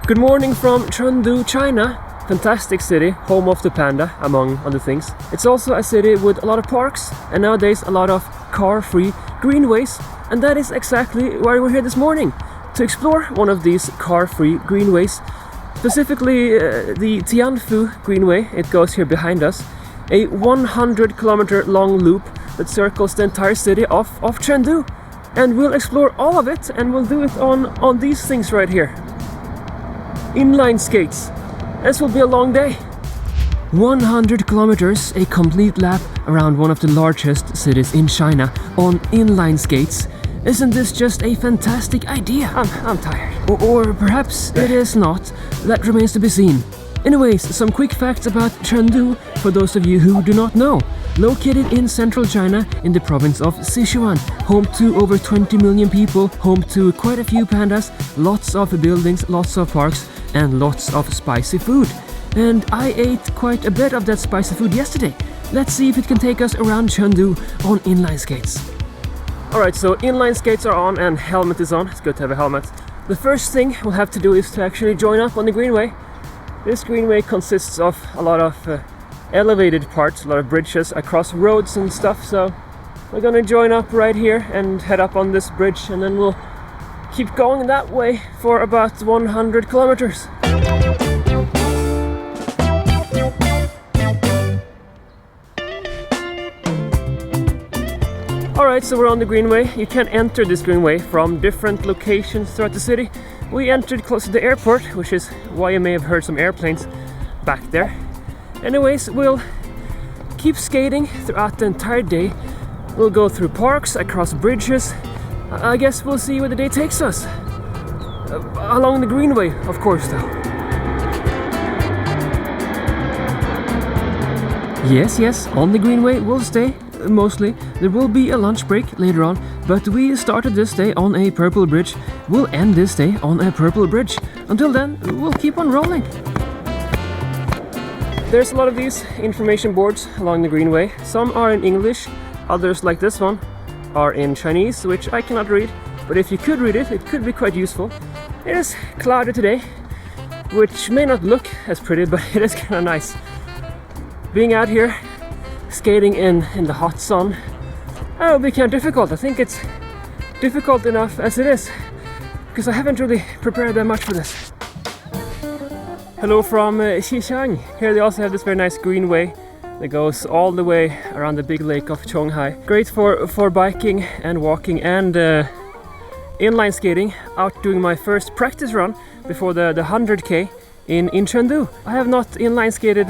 Good morning from Chengdu, China. Fantastic city, home of the panda, among other things. It's also a city with a lot of parks and nowadays a lot of car-free greenways, and that is exactly why we're here this morning, to explore one of these car-free greenways, specifically the Tianfu Greenway. It goes here behind us, a 100-kilometer long loop that circles the entire city of Chengdu, and we'll explore all of it, and we'll do it on these things right here. Inline skates. This will be a long day. 100 kilometers, a complete lap around one of the largest cities in China on inline skates. Isn't this just a fantastic idea? I'm tired. Or perhaps it is not. That remains to be seen. Anyways, some quick facts about Chengdu for those of you who do not know. Located in central China in the province of Sichuan, home to over 20 million people, home to quite a few pandas, lots of buildings, lots of parks, and lots of spicy food. And I ate quite a bit of that spicy food yesterday. Let's see if it can take us around Chengdu on inline skates. Alright, so inline skates are on and helmet is on. It's good to have a helmet. The first thing we'll have to do is to actually join up on the greenway. This greenway consists of a lot of elevated parts, a lot of bridges across roads and stuff, so we're gonna join up right here and head up on this bridge, and then we'll keep going that way for about 100 kilometers. Alright, so we're on the greenway. You can enter this greenway from different locations throughout the city. We entered close to the airport, which is why you may have heard some airplanes back there. Anyways, we'll keep skating throughout the entire day. We'll go through parks, across bridges. I guess we'll see where the day takes us. Along the greenway, of course, though. Yes, on the greenway we'll stay, mostly. There will be a lunch break later on, but we started this day on a purple bridge. We'll end this day on a purple bridge. Until then, we'll keep on rolling. There's a lot of these information boards along the greenway. Some are in English, others, like this one, are in Chinese, which I cannot read, but if you could read it, it could be quite useful. It is cloudy today, which may not look as pretty, but it is kind of nice. Being out here, skating in the hot sun, it will be kind of difficult. I think it's difficult enough as it is, because I haven't really prepared that much for this. Hello from Xixiang. Here they also have this very nice greenway that goes all the way around the big lake of Chonghai. Great for biking and walking and inline skating. Out doing my first practice run before the 100k in Chengdu. I have not inline skated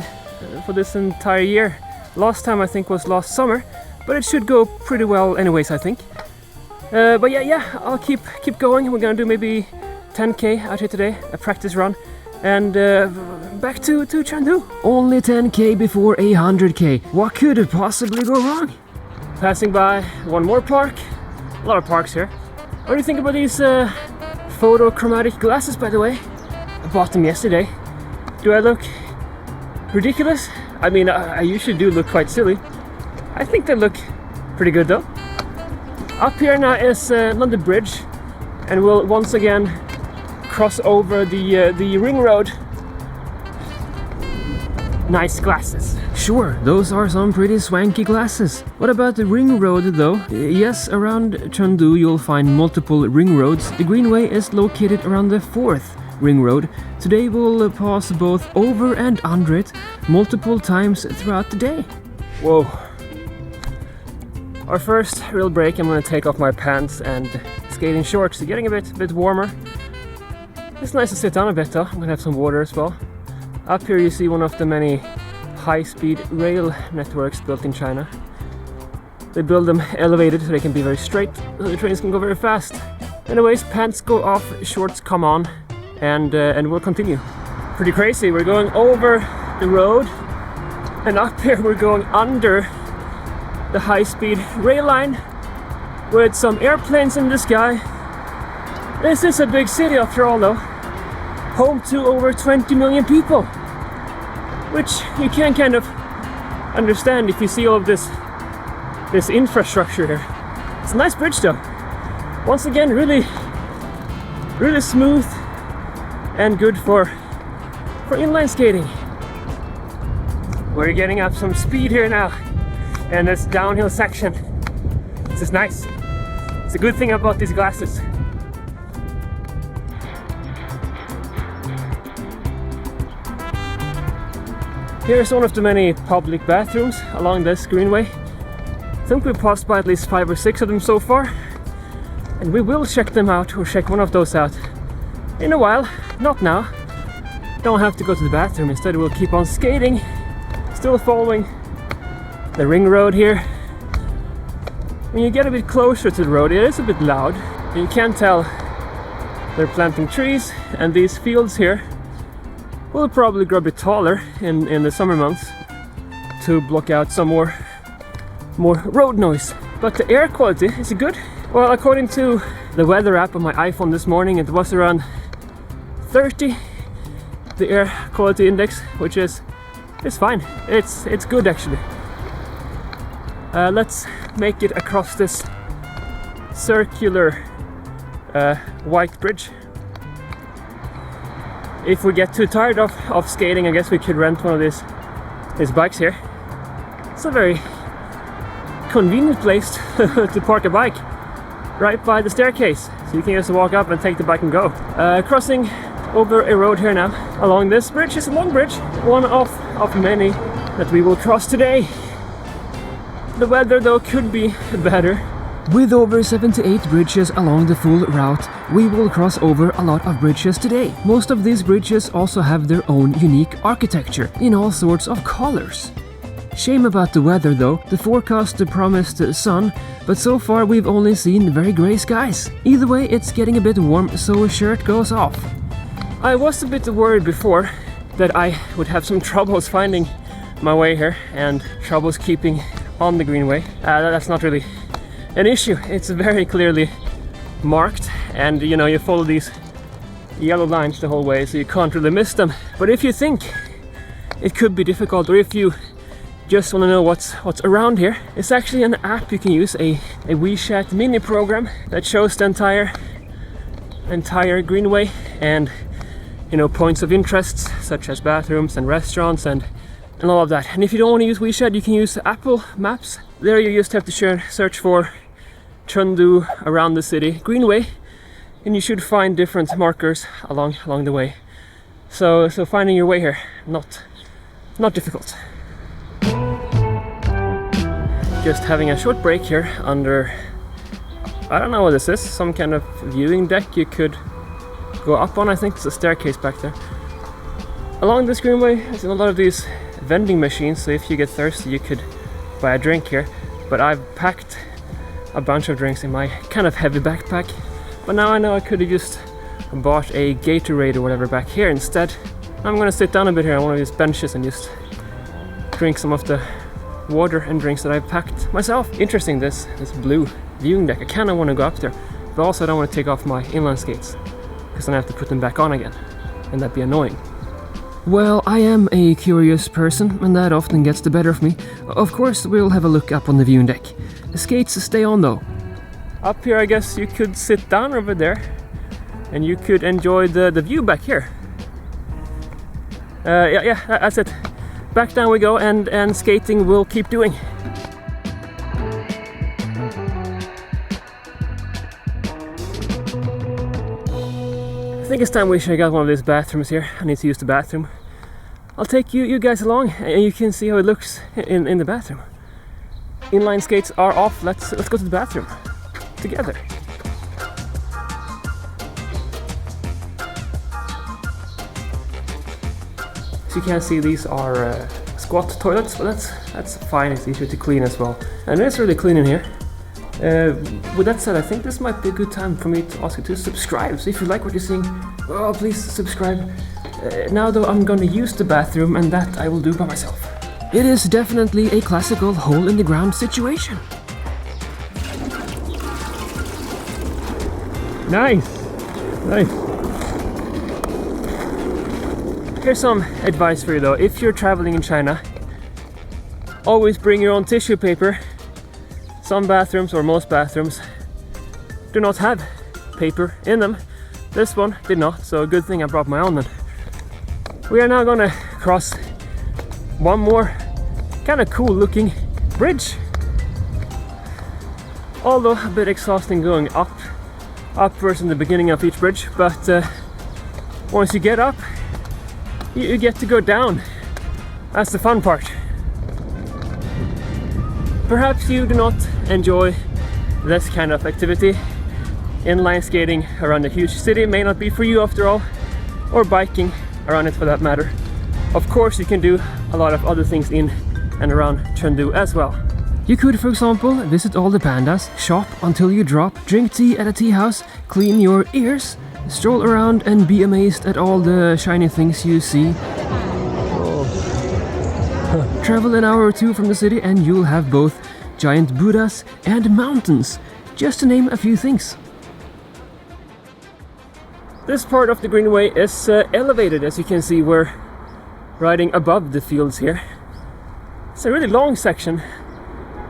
for this entire year. Last time I think was last summer, but it should go pretty well anyways, I think. But yeah, I'll keep going. We're gonna do maybe 10k out here today, a practice run. And back to Chengdu. Only 10k before 100k. What could possibly go wrong? Passing by one more park. A lot of parks here. What do you think about these photochromatic glasses, by the way? I bought them yesterday. Do I look ridiculous? I mean, I usually do look quite silly. I think they look pretty good though. Up here now is another bridge, and we'll once again cross over the ring road. Nice glasses. Sure, those are some pretty swanky glasses. What about the ring road though? Yes, around Chengdu you'll find multiple ring roads. The greenway is located around the 4th ring road. Today we'll pass both over and under it multiple times throughout the day. Whoa. Our first real break, I'm gonna take off my pants and skating shorts. Getting a bit warmer. It's nice to sit down a bit though. I'm gonna have some water as well. Up here you see one of the many high-speed rail networks built in China. They build them elevated so they can be very straight, so the trains can go very fast. Anyways, pants go off, shorts come on, and we'll continue. Pretty crazy. We're going over the road, and up here we're going under the high-speed rail line with some airplanes in the sky. This is a big city after all though, home to over 20 million people, which you can kind of understand if you see all of this infrastructure here. It's a nice bridge though. Once again, really smooth and good for inline skating. We're getting up some speed here now, and this downhill section. This is nice. It's a good thing about these glasses. Here's one of the many public bathrooms along this greenway. I think we've passed by at least 5 or 6 of them so far, and we will check them out, or check one of those out in a while. Not now. Don't have to go to the bathroom. Instead we'll keep on skating, still following the ring road here. When you get a bit closer to the road, it is a bit loud. You can tell they're planting trees, and these fields here will probably grow a bit taller in the summer months to block out some more road noise. But the air quality is good. Well, according to the weather app on my iPhone this morning, it was around 30, the air quality index, which is fine. It's good actually. Let's make it across this circular white bridge. If we get too tired of skating, I guess we could rent one of these bikes here. It's a very convenient place to park a bike, right by the staircase. So you can just walk up and take the bike and go. Crossing over a road here now along this bridge. It's a long bridge, one of many that we will cross today. The weather though could be better. With over 78 bridges along the full route, we will cross over a lot of bridges today. Most of these bridges also have their own unique architecture in all sorts of colors. Shame about the weather though. The forecast promised sun, but so far we've only seen very grey skies. Either way, it's getting a bit warm, so a shirt goes off. I was a bit worried before that I would have some troubles finding my way here and troubles keeping on the greenway. That's not really an issue. It's very clearly marked, and you know, you follow these yellow lines the whole way, so you can't really miss them. But if you think it could be difficult, or if you just want to know what's around here, it's actually an app you can use, a WeChat mini program that shows the entire greenway, and you know, points of interest such as bathrooms and restaurants and all of that. And if you don't want to use WeChat, you can use Apple Maps. There you just have to search for Chengdu around the city Greenway, and you should find different markers along the way. So finding your way here, not difficult. Just having a short break here under, I don't know what this is, some kind of viewing deck you could go up on. I think it's a staircase back there. Along this greenway, I've seen a lot of these vending machines, so if you get thirsty you could buy a drink here. But I've packed a bunch of drinks in my kind of heavy backpack, but now I know I could have just bought a Gatorade or whatever back here instead. I'm gonna sit down a bit here on one of these benches and just drink some of the water and drinks that I've packed myself. Interesting, this blue viewing deck. I kind of want to go up there, but also I don't want to take off my inline skates, because then I have to put them back on again, and that'd be annoying. Well, I am a curious person, and that often gets the better of me. Of course, we'll have a look up on the viewing deck. The skates stay on though. Up here, I guess you could sit down over there, and you could enjoy the view back here. Yeah, that's it. Back down we go, and skating we'll keep doing. I think it's time we check out one of these bathrooms here. I need to use the bathroom. I'll take you guys along, and you can see how it looks in the bathroom. Inline skates are off. Let's go to the bathroom together. So you can see these are squat toilets, but that's fine. It's easier to clean as well, and it's really clean in here. With that said, I think this might be a good time for me to ask you to subscribe. So if you like what you're seeing, oh, please subscribe. Now though, I'm gonna use the bathroom, and that I will do by myself. It is definitely a classical hole in the ground situation. Nice. Here's some advice for you though. If you're traveling in China, always bring your own tissue paper. Some bathrooms, or most bathrooms, do not have paper in them, This one did not, so good thing I brought my own then. We are now gonna cross one more kind of cool looking bridge. Although a bit exhausting going upwards in the beginning of each bridge, but once you get up, you get to go down. That's the fun part. Perhaps you do not enjoy this kind of activity. Inline skating around a huge city may not be for you after all, or biking around it for that matter. Of course, you can do a lot of other things in and around Chengdu as well. You could, for example, visit all the pandas, shop until you drop, drink tea at a tea house, clean your ears, stroll around and be amazed at all the shiny things you see. Travel an hour or two from the city and you'll have both giant Buddhas and mountains, just to name a few things. This part of the Greenway is elevated, as you can see. We're riding above the fields here. It's a really long section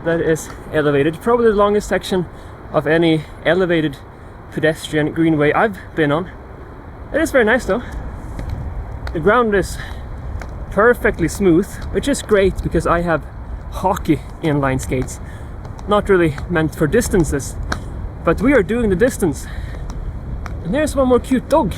that is elevated, probably the longest section of any elevated pedestrian greenway I've been on. It is very nice though. The ground is perfectly smooth, which is great because I have hockey inline skates. Not really meant for distances, but we are doing the distance. And there's one more cute dog.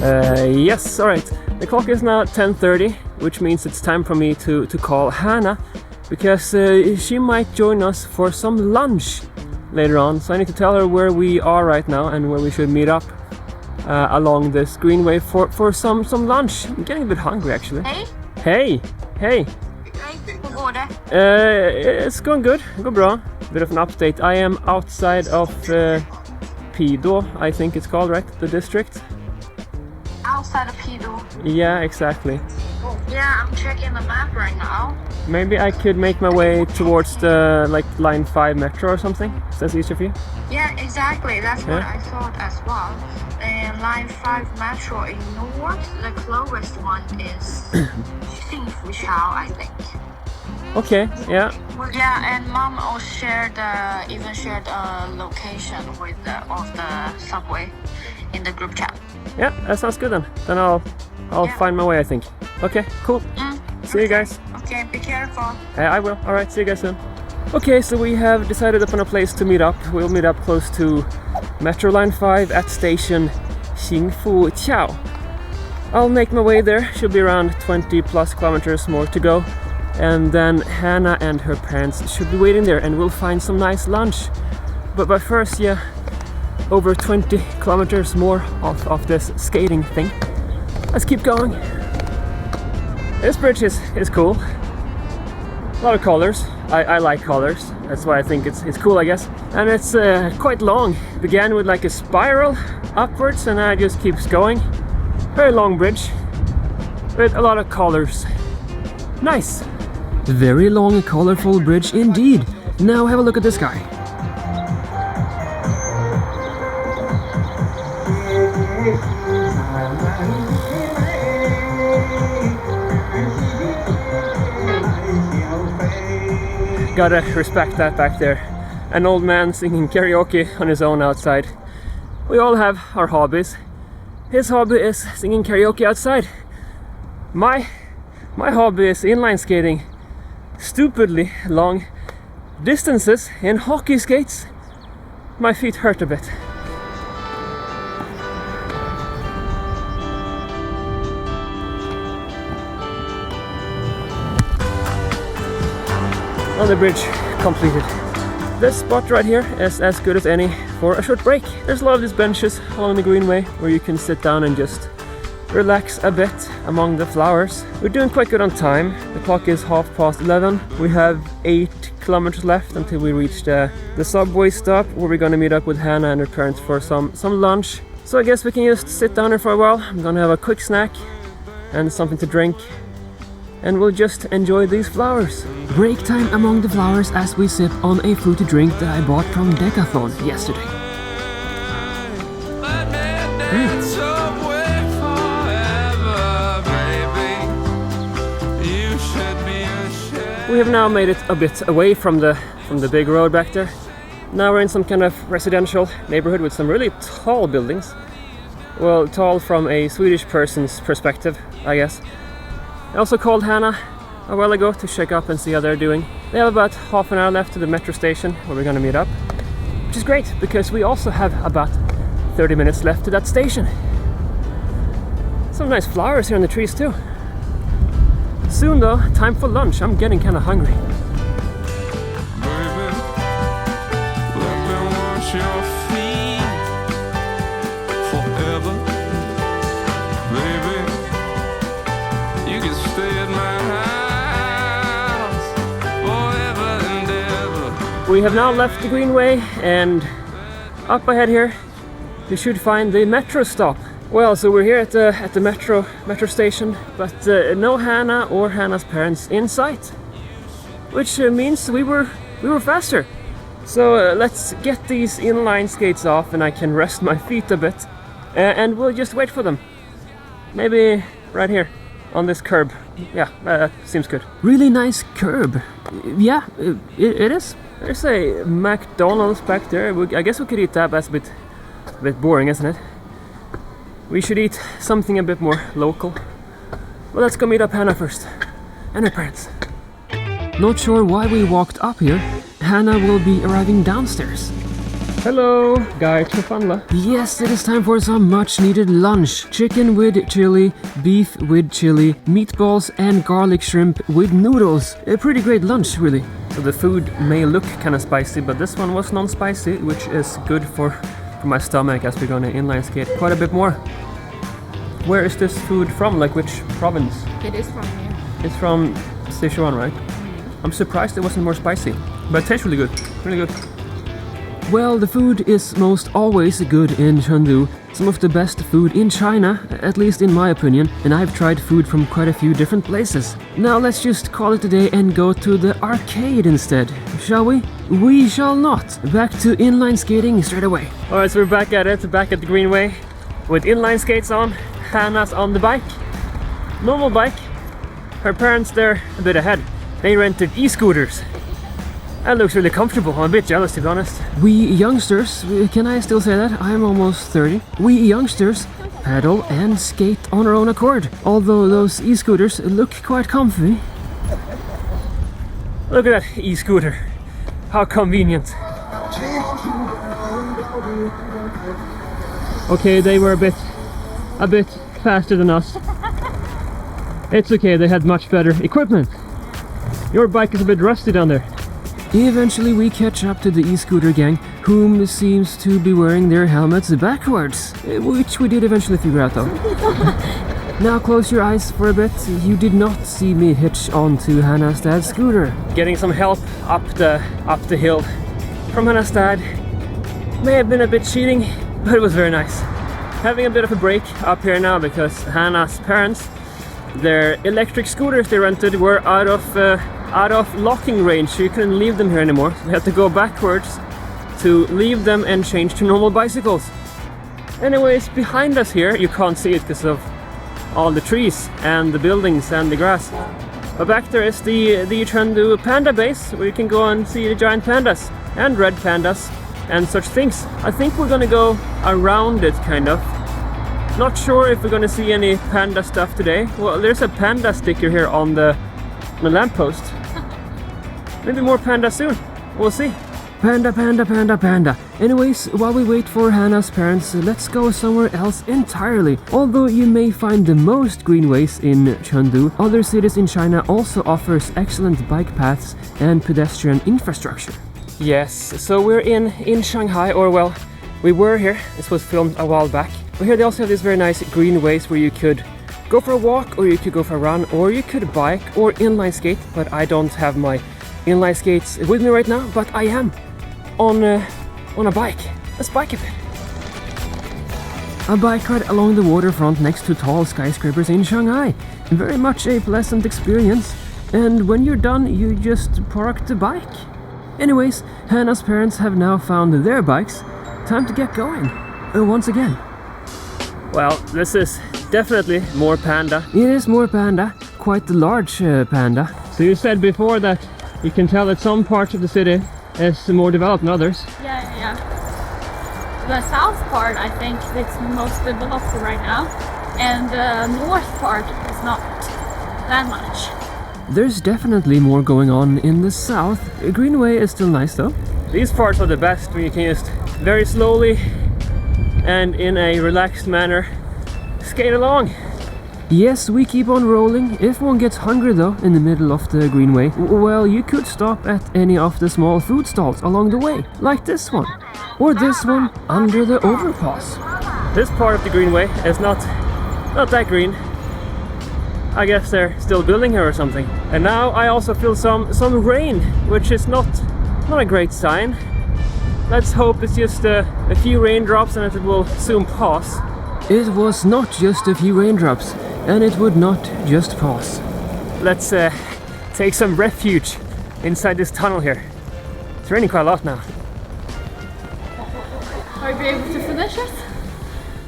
Yes, alright. The clock is now 10:30, which means it's time for me to call Hannah, because she might join us for some lunch later on. So I need to tell her where we are right now and where we should meet up along this greenway for some lunch. I'm getting a bit hungry actually. Hey! Hey! Hur går det? It's going good. Det går bra. Bit of an update. I am outside of Pido, I think it's called, right? The district. Outside of Pido. Yeah, exactly. Yeah, I'm checking the map right now. Maybe I could make my way towards the line 5 metro or something. Is that easier for you? Yeah, exactly. That's what I thought as well. Line 5 metro in north, the closest one is Tianfu, I think. Okay, yeah. Yeah, and Mom also shared a location with of the subway in the group chat. Yeah, that sounds good then. Then I'll find my way, I think. Okay, cool. See you guys. Okay, be careful. I will. Alright, see you guys soon. Okay, so we have decided upon a place to meet up. We'll meet up close to Metro Line 5 at station Tianfu Greenway. I'll make my way there. Should be around 20 plus kilometers more to go. And then Hannah and her parents should be waiting there and we'll find some nice lunch. But first, yeah, over 20 kilometers more of this skating thing. Let's keep going. This bridge is cool. A lot of colors. I like colors. That's why I think it's cool, I guess. And it's quite long. It began with like a spiral upwards and now it just keeps going. Very long bridge with a lot of colors. Nice. Very long, colorful bridge indeed. Now have a look at this guy. Gotta respect that back there. An old man singing karaoke on his own outside. We all have our hobbies. His hobby is singing karaoke outside. My hobby is inline skating. Stupidly long distances in hockey skates. My feet hurt a bit. Another bridge completed. This spot right here is as good as any for a short break. There's a lot of these benches along the greenway where you can sit down and just relax a bit among the flowers. We're doing quite good on time. The clock is 11:30. We have 8 kilometers left until we reach the subway stop where we're gonna meet up with Hannah and her parents for some lunch. So I guess we can just sit down here for a while. I'm gonna have a quick snack and something to drink. And we'll just enjoy these flowers. Break time among the flowers as we sip on a fruity drink that I bought from Decathlon yesterday. We have now made it a bit away from the big road back there. Now we're in some kind of residential neighborhood with some really tall buildings. Well, tall from a Swedish person's perspective, I guess. I also called Hannah a while ago to check up and see how they're doing. They have about half an hour left to the metro station where we're gonna meet up, which is great because we also have about 30 minutes left to that station. Some nice flowers here on the trees too. Soon though, time for lunch. I'm getting kind of hungry. Baby, let me wash your feet forever. Baby, you can stay at my house forever and ever. We have now left the Greenway, and up ahead here we should find the metro stop. Well, so we're here at the metro station, but no Hannah or Hannah's parents in sight, which means we were faster. So let's get these inline skates off, and I can rest my feet a bit, and we'll just wait for them. Maybe right here on this curb. Yeah, that seems good. Really nice curb. Yeah, it is. There's a McDonald's back there. I guess we could eat that, but that's a bit boring, isn't it? We should eat something a bit more local. Well, let's go meet up Hannah first, and her parents. Not sure why we walked up here. Hannah will be arriving downstairs. Hello, guy Trifandla. Yes, it is time for some much needed lunch. Chicken with chili, beef with chili, meatballs and garlic shrimp with noodles. A pretty great lunch, really. So the food may look kind of spicy, but this one was non-spicy, which is good for my stomach as we're gonna inline skate quite a bit more. Where is this food from? Like which province? It is from here. It's from Sichuan, right? I'm surprised it wasn't more spicy, but it tastes really good. Really good. Well, the food is most always good in Chengdu. Some of the best food in China, at least in my opinion, and I've tried food from quite a few different places. Now let's just call it a day and go to the arcade instead, shall we? We shall not. Back to inline skating straight away. Alright, so we're back at it, back at the Greenway, with inline skates on. Hannah's on the bike. Normal bike. Her parents, they're a bit ahead. They rented e-scooters. That looks really comfortable. I'm a bit jealous, to be honest. We youngsters, can I still say that? I'm almost 30. We youngsters pedal and skate on our own accord. Although those e-scooters look quite comfy. Look at that e-scooter. How convenient. Okay, they were a bit faster than us. It's okay, they had much better equipment. Your bike is a bit rusty down there. Eventually we catch up to the e-scooter gang, whom seems to be wearing their helmets backwards, which we did eventually figure out though. Now close your eyes for a bit. You did not see me hitch onto Hannah's dad's scooter. Getting some help up the hill from Hannah's dad may have been a bit cheating, but it was very nice. Having a bit of a break up here now because Hannah's parents, their electric scooters they rented were out of locking range, so you couldn't leave them here anymore. We had to go backwards to leave them and change to normal bicycles. Anyways, behind us here, you can't see it because of all the trees and the buildings and the grass. But back there is the Chengdu panda base, where you can go and see the giant pandas and red pandas and such things. I think we're gonna go around it, kind of. Not sure if we're gonna see any panda stuff today. Well, there's a panda sticker here on the lamppost. Maybe more panda soon. We'll see. Panda, panda, panda, panda. Anyways, while we wait for Hannah's parents, let's go somewhere else entirely. Although you may find the most greenways in Chengdu, other cities in China also offers excellent bike paths and pedestrian infrastructure. Yes, so we're in Shanghai, or well, we were here. This was filmed a while back. But here they also have these very nice greenways where you could go for a walk, or you could go for a run, or you could bike or inline skate. But I don't have my inline skates with me right now, but I am on a bike. Let's bike a bit. A bike ride along the waterfront next to tall skyscrapers in Shanghai. Very much a pleasant experience. And when you're done, you just park the bike. Anyways, Hannah's parents have now found their bikes. Time to get going. Once again. Well, this is definitely more panda. It is more panda. Quite the large panda. So you said before that you can tell that some parts of the city is more developed than others. Yeah, the south part, I think, it's most developed right now, and the north part is not that much. There's definitely more going on in the south. Greenway is still nice though. These parts are the best when you can just very slowly and in a relaxed manner skate along. Yes, we keep on rolling. If one gets hungry though in the middle of the Greenway, well, you could stop at any of the small food stalls along the way, like this one, or this one under the overpass. This part of the Greenway is not that green. I guess they're still building here or something. And now I also feel some rain, which is not a great sign. Let's hope it's just a few raindrops and it will soon pass. It was not just a few raindrops, and it would not just pass. Let's take some refuge inside this tunnel here. It's raining quite a lot now. Are you able to finish it?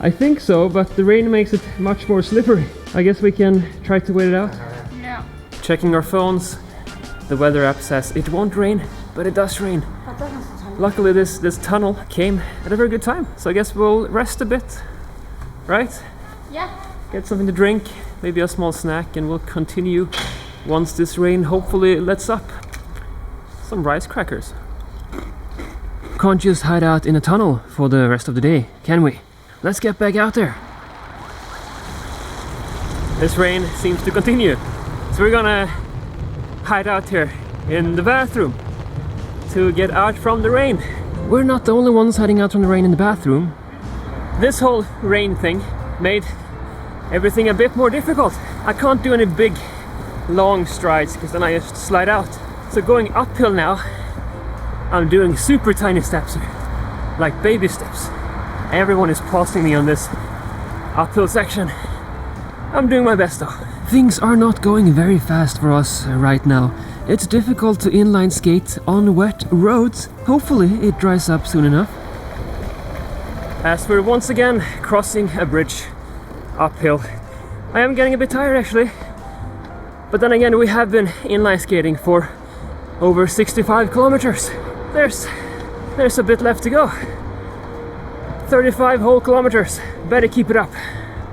I think so, but the rain makes it much more slippery. I guess we can try to wait it out. Yeah. Checking our phones, the weather app says it won't rain, but it does rain. Luckily this tunnel came at a very good time, so I guess we'll rest a bit, right? Yeah. Get something to drink, maybe a small snack, and we'll continue once this rain hopefully lets up. Some rice crackers. Can't just hide out in a tunnel for the rest of the day, can we? Let's get back out there. This rain seems to continue, so we're gonna hide out here in the bathroom to get out from the rain. We're not the only ones hiding out from the rain in the bathroom. This whole rain thing made everything a bit more difficult. I can't do any big long strides because then I just slide out. So going uphill now, I'm doing super tiny steps here, like baby steps. Everyone is passing me on this uphill section. I'm doing my best though. Things are not going very fast for us right now. It's difficult to inline skate on wet roads. Hopefully it dries up soon enough. As we're once again crossing a bridge uphill, I am getting a bit tired actually. But then again, we have been inline skating for over 65 kilometers. There's a bit left to go. 35 whole kilometers. Better keep it up.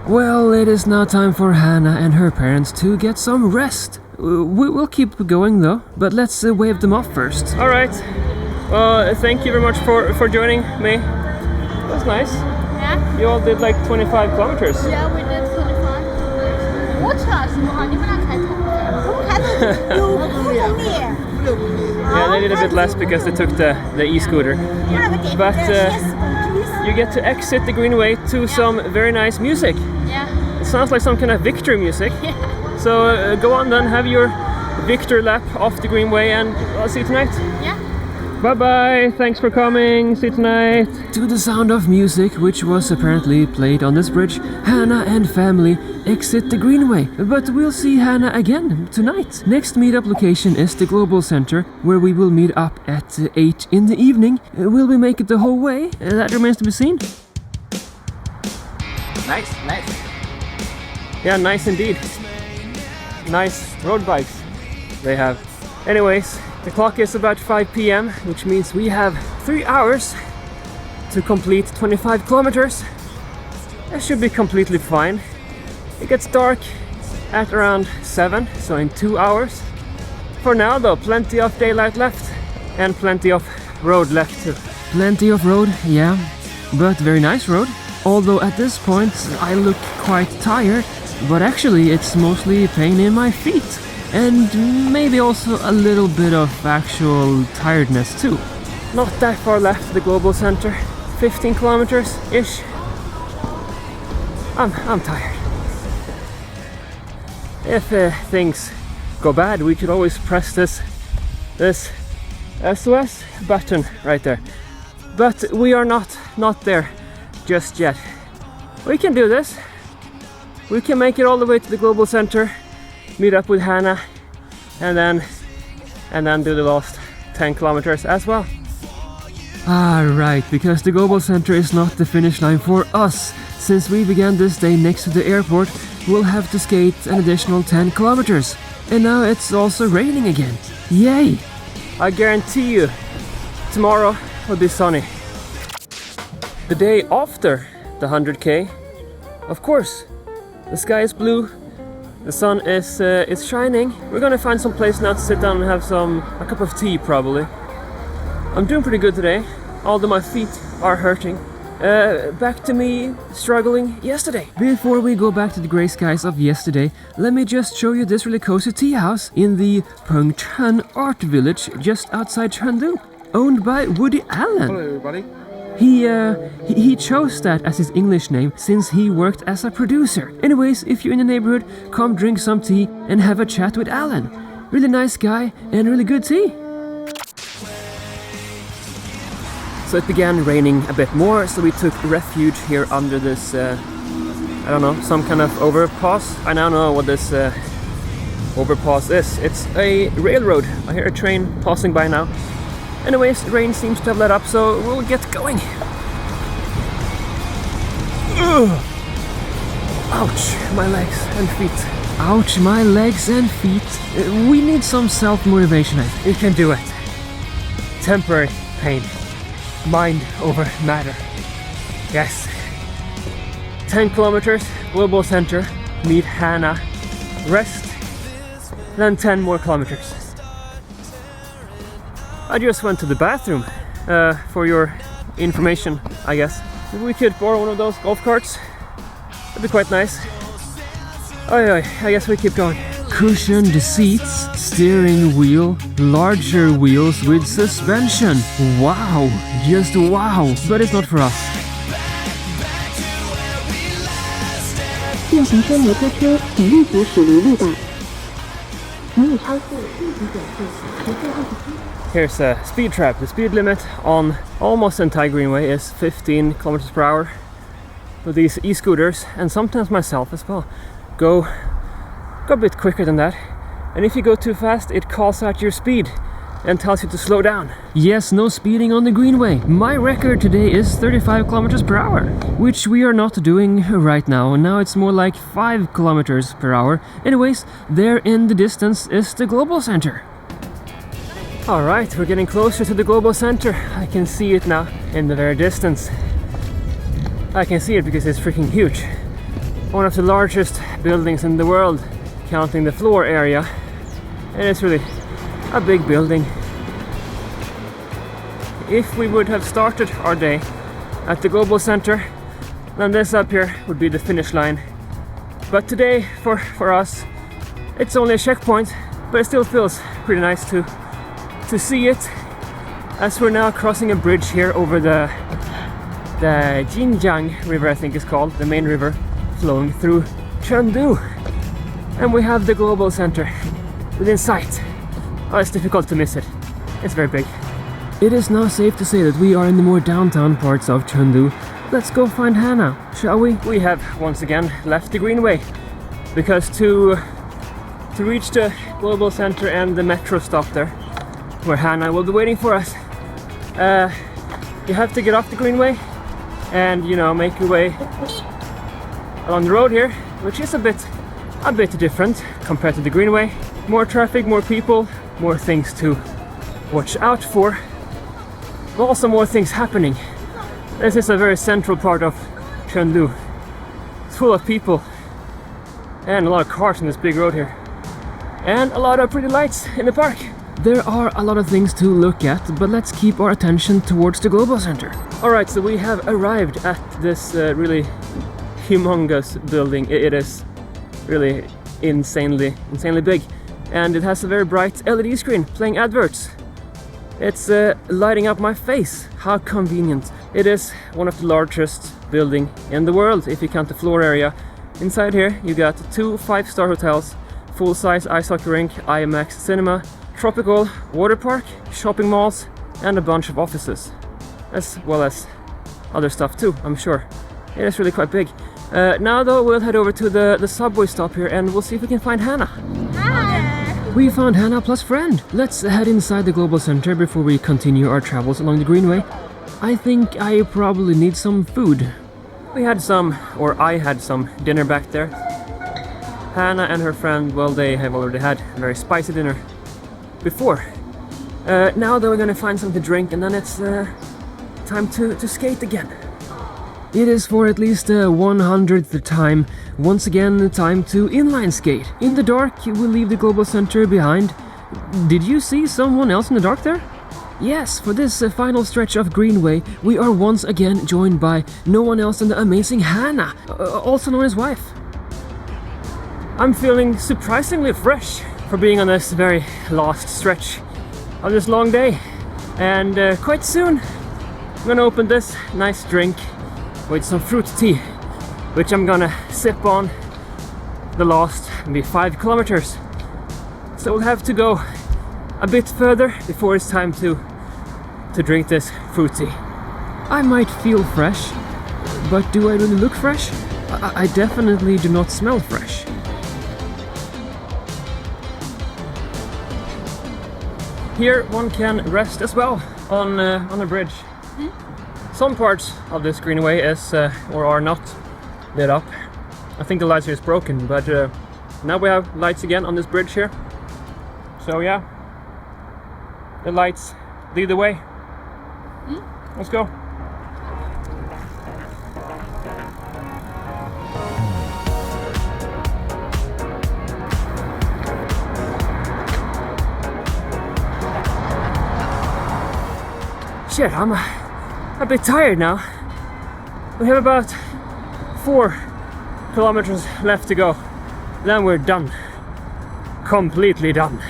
Well, it is now time for Hannah and her parents to get some rest. We'll keep going though, but let's wave them off first. Alright, well, thank you very much for joining me. That was nice. Yeah. You all did like 25 kilometers. Yeah, we did 25. 我车是不好，你们俩开头。我开头6公里。 Yeah, they did a bit less because they took the e-scooter. But you get to exit the Greenway to some very nice music. Yeah. It sounds like some kind of victory music. Yeah. So go on then, have your victory lap off the Greenway, and I'll see you tonight. Yeah. Bye bye, thanks for coming, see you tonight. To the sound of music, which was apparently played on this bridge, Hannah and family exit the Greenway. But we'll see Hannah again tonight. Next meetup location is the Global Center, where we will meet up at 8 in the evening. Will we make it the whole way? That remains to be seen. Nice. Yeah, nice indeed. Nice road bikes they have. Anyways, the clock is about 5 p.m, which means we have 3 hours to complete 25 kilometers. That should be completely fine. It gets dark at around 7, so in 2 hours. For now though, plenty of daylight left and plenty of road left too. Plenty of road, yeah, but very nice road. Although at this point I look quite tired, but actually it's mostly pain in my feet. And maybe also a little bit of actual tiredness too. Not that far left to the Global Center, 15 kilometers-ish. I'm tired. If things go bad, we could always press this SOS button right there. But we are not there just yet. We can do this. We can make it all the way to the Global Center, meet up with Hannah, and then do the last 10 kilometers as well. Right, because the Global Center is not the finish line for us. Since we began this day next to the airport, we'll have to skate an additional 10 kilometers. And now it's also raining again. Yay! I guarantee you, tomorrow will be sunny. the day after the 100k. Of course, the sky is blue, the sun is shining. We're gonna find some place now to sit down and have a cup of tea probably. I'm doing pretty good today, although my feet are hurting. Back to me struggling yesterday. Before we go back to the grey skies of yesterday, let me just show you this really cozy tea house in the Pengchen Art Village just outside Chengdu, owned by Woody Allen. Hello everybody. He chose that as his English name since he worked as a producer. Anyways, if you're in the neighborhood, come drink some tea and have a chat with Alan. Really nice guy and really good tea. So it began raining a bit more, so we took refuge here under this, I don't know, some kind of overpass. I now know what this overpass is. It's a railroad. I hear a train passing by now. Anyways, rain seems to have let up, so we'll get going. Ugh. Ouch, my legs and feet. Ouch, my legs and feet. We need some self-motivation. You can do it. Temporary pain. Mind over matter. Yes. 10 kilometers, global center, meet Hannah, rest, then 10 more kilometers. I just went to the bathroom, for your information, I guess. Maybe we could borrow one of those golf carts. That'd be quite nice. I guess we keep going. Cushioned seats, steering wheel, larger wheels with suspension. Wow, just wow. But it's not for us. 变形车摩托车请立即驶离绿道。请你超速立即减速，时速20 Here's a speed trap. The speed limit on almost the entire Greenway is 15 kilometers per hour. But these e-scooters, and sometimes myself as well, go a bit quicker than that. And if you go too fast, it calls out your speed and tells you to slow down. Yes, no speeding on the Greenway. My record today is 35 kilometers per hour, which we are not doing right now. Now it's more like 5 kilometers per hour. Anyways, there in the distance is the global center. Alright, we're getting closer to the global center. I can see it now in the very distance. I can see it because it's freaking huge. One of the largest buildings in the world, counting the floor area. And it's really a big building. If we would have started our day at the global center, then this up here would be the finish line. But today, for us, it's only a checkpoint, but it still feels pretty nice to see it, as we're now crossing a bridge here over the Jinjiang River, I think it's called, the main river flowing through Chengdu. And we have the global center within sight. Oh, it's difficult to miss it. It's very big. It is now safe to say that we are in the more downtown parts of Chengdu. Let's go find Hannah, shall we? We have once again left the Greenway, because to reach the global center and the metro stop there, where Hannah will be waiting for us, you have to get off the Greenway and, you know, make your way along the road here, which is a bit different compared to the Greenway. More traffic, more people, more things to watch out for, but also more things happening. This is a very central part of Chengdu. It's full of people and a lot of cars on this big road here, and a lot of pretty lights in the park. There are a lot of things to look at, but let's keep our attention towards the global center. Alright, so we have arrived at this really humongous building. It is really insanely big, and it has a very bright LED screen playing adverts. It's lighting up my face. How convenient. It is one of the largest buildings in the world, if you count the floor area. Inside here you got 2 5-star hotels, full-size ice hockey rink, IMAX cinema, tropical water park, shopping malls, and a bunch of offices, as well as other stuff too, I'm sure. It is really quite big. Now though, we'll head over to the subway stop here and we'll see if we can find Hannah. Hi! We found Hannah plus friend. Let's head inside the global center before we continue our travels along the Greenway. I think I probably need some food. We had some, or I had some dinner back there. Hannah and her friend, well, they have already had a very spicy dinner before. Now though, we're gonna find something to drink and then it's time to skate again. It is for at least the 100th time, once again time to inline skate. In the dark, we leave the global center behind. Did you see someone else in the dark there? Yes, for this final stretch of Greenway, we are once again joined by no one else than the amazing Hannah, also known as wife. I'm feeling surprisingly fresh for being on this very last stretch of this long day. And quite soon, I'm gonna open this nice drink with some fruit tea, which I'm gonna sip on the last maybe 5 kilometers. So we'll have to go a bit further before it's time to drink this fruit tea. I might feel fresh, but do I really look fresh? I definitely do not smell fresh. Here one can rest as well on a bridge. Some parts of this Greenway is or are not lit up. I think the lights here is broken, but now we have lights again on this bridge here. So yeah, the lights lead the way. Let's go. Shit, I'm a bit tired now. We have about 4 kilometers left to go. Then we're done. Completely done.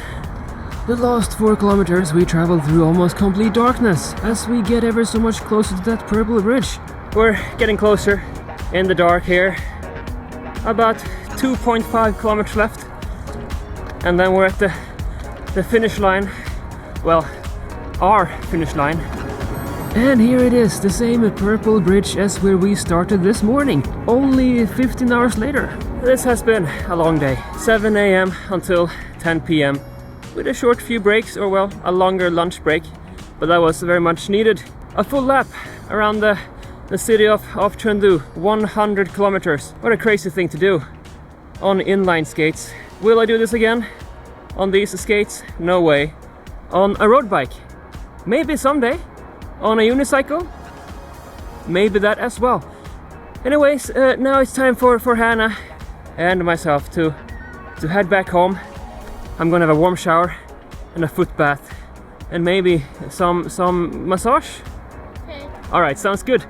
The last 4 kilometers we traveled through almost complete darkness as we get ever so much closer to that purple bridge. We're getting closer in the dark here. About 2.5 kilometers left. And then we're at the finish line. Well, our finish line. And here it is, the same purple bridge as where we started this morning, only 15 hours later. This has been a long day, 7 a.m. until 10 p.m. with a short few breaks, or well, a longer lunch break, but that was very much needed. A full lap around the city of Chengdu, 100 kilometers. What a crazy thing to do on inline skates. Will I do this again? On these skates? No way. On a road bike? Maybe someday. On a unicycle? Maybe that as well. Anyways, now it's time for Hannah and myself to head back home. I'm gonna have a warm shower and a foot bath and maybe some massage. Okay. All right, sounds good.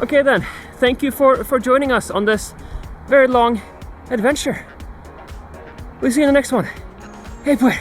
Okay then, thank you for joining us on this very long adventure. We'll see you in the next one. Hey, boy.